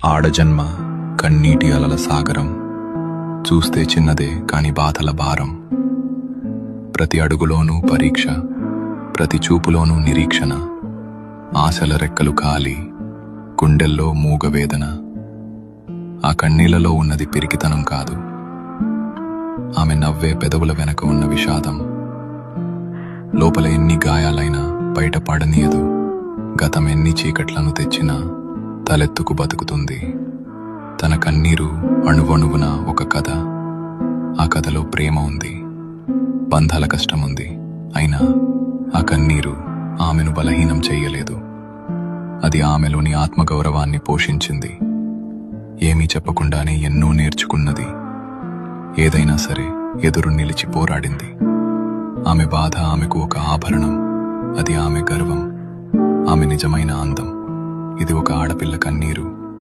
ఆడజన్మ కన్నీటి అలల సాగరం, చూస్తే చిన్నదే కాని బాధల భారం. ప్రతి అడుగులోనూ పరీక్ష, ప్రతి చూపులోనూ నిరీక్షణ. ఆశల రెక్కలు కాలి, గుండెల్లో మూగవేదన. ఆ కన్నీళ్లలో ఉన్నది పిరికితనం కాదు, ఆమె నవ్వే పెదవుల వెనక ఉన్న విషాదం. లోపల ఎన్ని గాయాలైనా బయట పడనీయదు, గతం ఎన్ని చీకట్లను తెచ్చినా తలెత్తుకు బతుకుతుంది. తన కన్నీరు అణువణువున ఒక కథ. ఆ కథలో ప్రేమ ఉంది, బంధాల కష్టముంది. అయినా ఆ కన్నీరు ఆమెను బలహీనం చెయ్యలేదు. అది ఆమెలోని ఆత్మగౌరవాన్ని పోషించింది. ఏమీ చెప్పకుండానే ఎన్నో నేర్చుకున్నది. ఏదైనా సరే ఎదురు నిలిచి పోరాడింది. ఆమె బాధ ఆమెకు ఒక ఆభరణం, అది ఆమె గర్వం, ఆమె నిజమైన అందం. ఇది ఒక ఆడపిల్ల కన్నీరు.